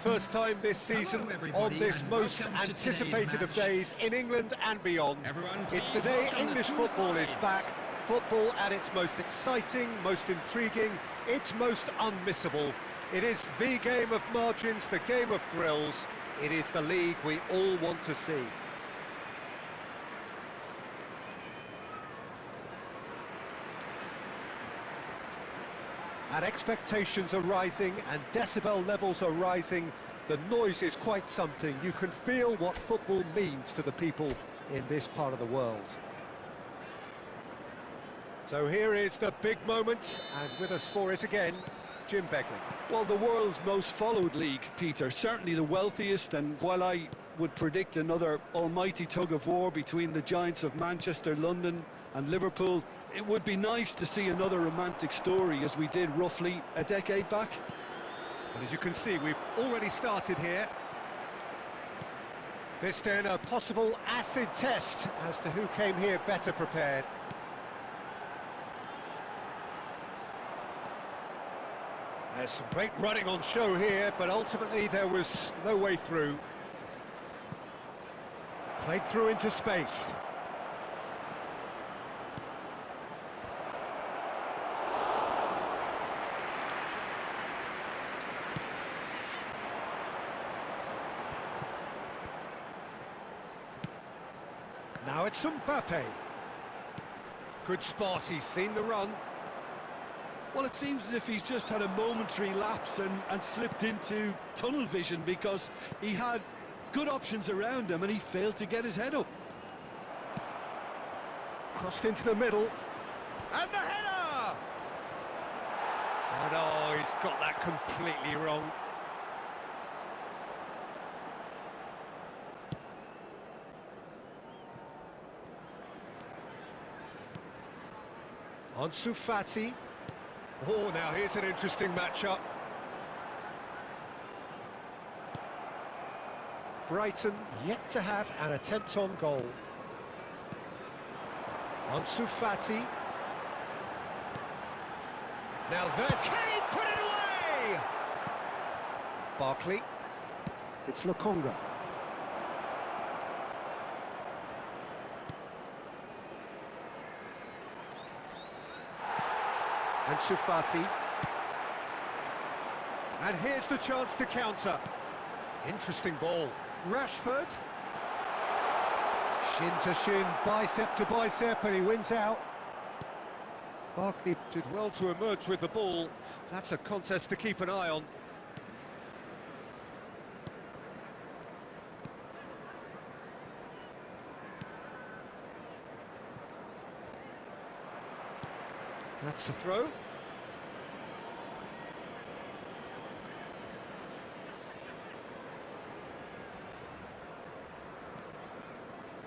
first time this season on this most anticipated of days in England and beyond. It's the day English football is back. Football at its most exciting, most intriguing, its most unmissable. It is the game of margins, the game of thrills. It is the league we all want to see. And expectations are rising and decibel levels are rising. The noise is quite something. You can feel what football means to the people in this part of the world. So here is the big moment, and with us for it again, Jim Begley. Well, the world's most followed league, Peter, certainly the wealthiest, and while I would predict another almighty tug-of-war between the giants of Manchester, London and Liverpool, it would be nice to see another romantic story as we did roughly a decade back. And as you can see, we've already started here. This then a possible acid test as to who came here better prepared. There's some great running on show here, but ultimately there was no way through. Played through into space. Now it's Mbappe. Good spot, he's seen the run. Well, it seems as if he's just had a momentary lapse and slipped into tunnel vision, because he had good options around him and he failed to get his head up. Crossed into the middle. And the header! Oh no, he's got that completely wrong. Ansu Fati. Oh, now here's an interesting matchup. Brighton yet to have an attempt on goal. Ansu Fati. Now there's... Can he put it away? Barkley. It's Lokonga. Ansu Fati. And here's the chance to counter. Interesting ball. Rashford. Shin to shin, bicep to bicep, and he wins out. Barkley did well to emerge with the ball. That's a contest to keep an eye on. That's the throw.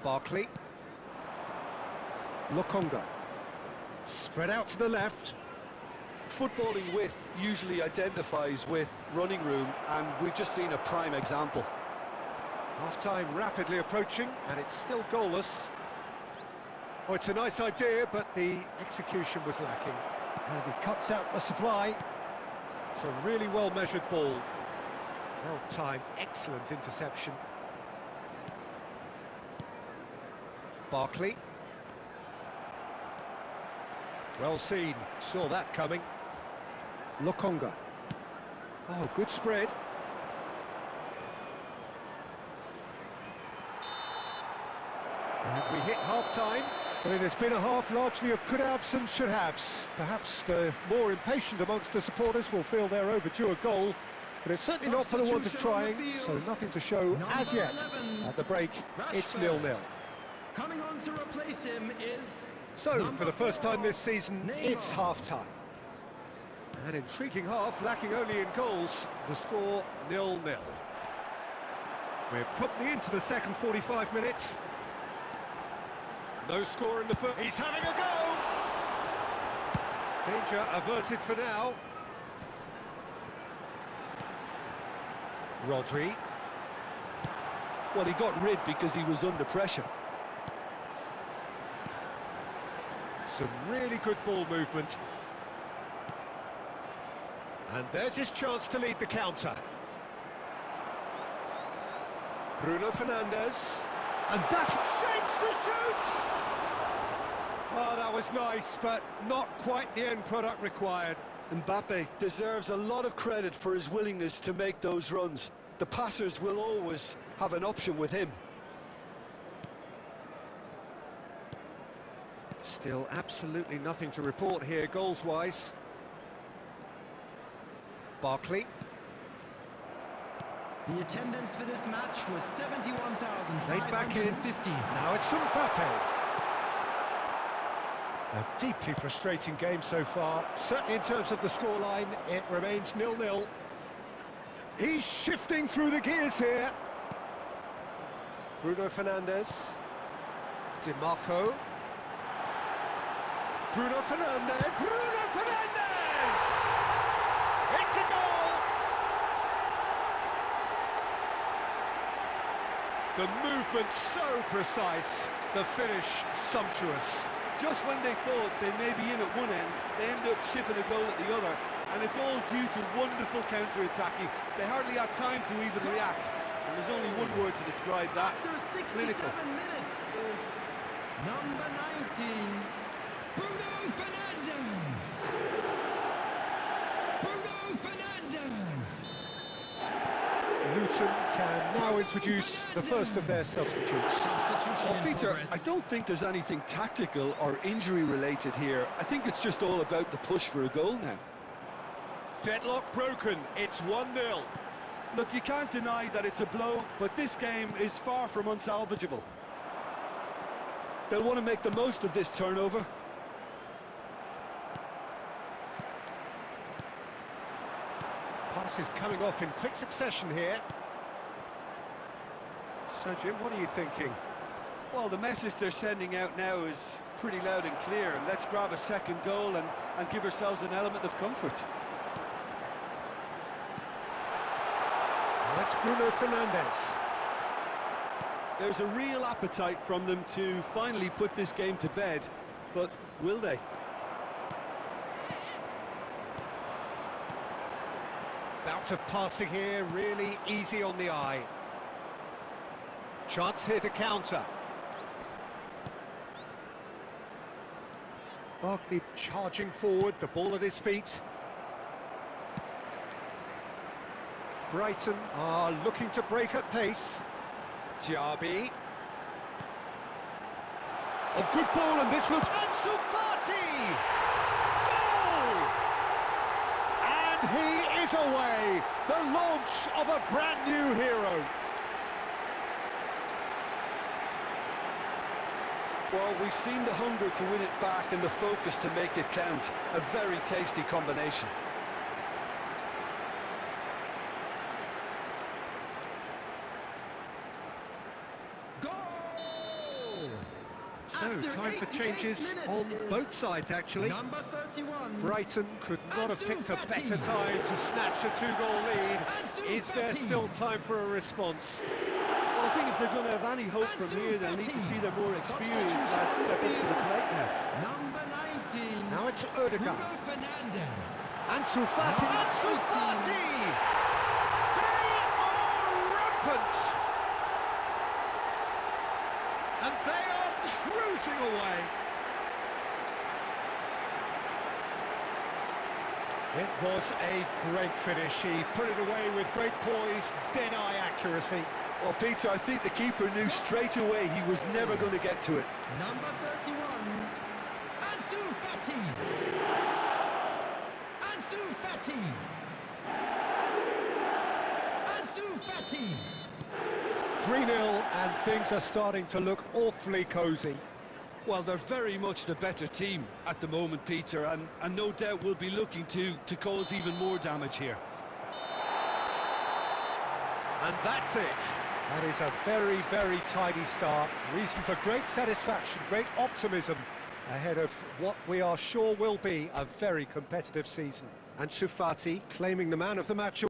Barkley. Lokonga. Spread out to the left. Footballing width usually identifies with running room, and we've just seen a prime example. Half-time rapidly approaching, and it's still goalless. Oh, it's a nice idea, but the execution was lacking. And he cuts out the supply. It's a really well-measured ball. Well-timed, excellent interception. Barkley. Well seen, saw that coming. Lokonga. Oh, good spread. And we hit half-time. But it has been a half largely of could-haves and should-haves. Perhaps the more impatient amongst the supporters will feel they're overdue a goal, but it's certainly not for the want of trying, so nothing to show as yet. At the break, it's 0-0. Coming on to replace him is... So, for the first time this season, it's half-time. An intriguing half, lacking only in goals. The score, 0-0. We're promptly into the second 45 minutes. No score in the first. He's having a go! Danger averted for now. Rodri. Well, he got rid because he was under pressure. Some really good ball movement. And there's his chance to lead the counter. Bruno Fernandes. And that shapes to shoot! Oh, that was nice, but not quite the end product required. Mbappe deserves a lot of credit for his willingness to make those runs. The passers will always have an option with him. Still absolutely nothing to report here, goals-wise. Barkley. The attendance for this match was 71,550. Played back in. Now it's Mbappe. A deeply frustrating game so far. Certainly in terms of the scoreline, it remains 0-0. He's shifting through the gears here. Bruno Fernandes. Di Marco. Bruno Fernandes. Bruno Fernandes! It's a goal! The movement so precise, the finish sumptuous. Just when they thought they may be in at one end, they end up shipping a goal at the other, and it's all due to wonderful counter-attacking. They hardly had time to even react, and there's only one word to describe that: After 67 clinical. minutes is number 19, Bruno Fernandes. Bruno Fernandes. Luton can now introduce the first of their substitutes. Substitution Well, in Peter, progress. I don't think there's anything tactical or injury-related here. I think it's just all about the push for a goal now. Deadlock broken, it's 1-0. Look, you can't deny that it's a blow, but this game is far from unsalvageable. They'll want to make the most of this turnover. Passes coming off in quick succession here. So, Jim, what are you thinking? Well, the message they're sending out now is pretty loud and clear. Let's grab a second goal and give ourselves an element of comfort. That's Bruno Fernandes. There's a real appetite from them to finally put this game to bed, but will they? Bout of passing here, really easy on the eye. Chance here to counter. Barkley charging forward, the ball at his feet. Brighton are looking to break at pace. Diaby. A good ball, and this looks... Ansu Fati! Goal! And he is away! The launch of a brand new hero. Well, we've seen the hunger to win it back and the focus to make it count. A very tasty combination. So, time for changes on both sides, actually. Number 31. Brighton could not have picked a better time to snatch a two-goal lead. Is there still time for a response? Well, I think if they're going to have any hope from here, they'll need to see their more experienced lads step up to the plate now. Number 19. Now it's Bruno Odegaard. Fernandes. Ansu Fati! Ansu Fati! They are rampant! And they are cruising away. It was a great finish. He put it away with great poise, dead-eye accuracy. Well, Peter, I think the keeper knew straight away he was never going to get to it. Number 31. Ansu Fati. Ansu Fati. Ansu Fati. 3-0, and things are starting to look awfully cosy. Well, they're very much the better team at the moment, Peter, and no doubt will be looking to cause even more damage here. And that's it. That is a very, very tidy start. Reason for great satisfaction, great optimism ahead of what we are sure will be a very competitive season. And Ansu Fati claiming the man of the match.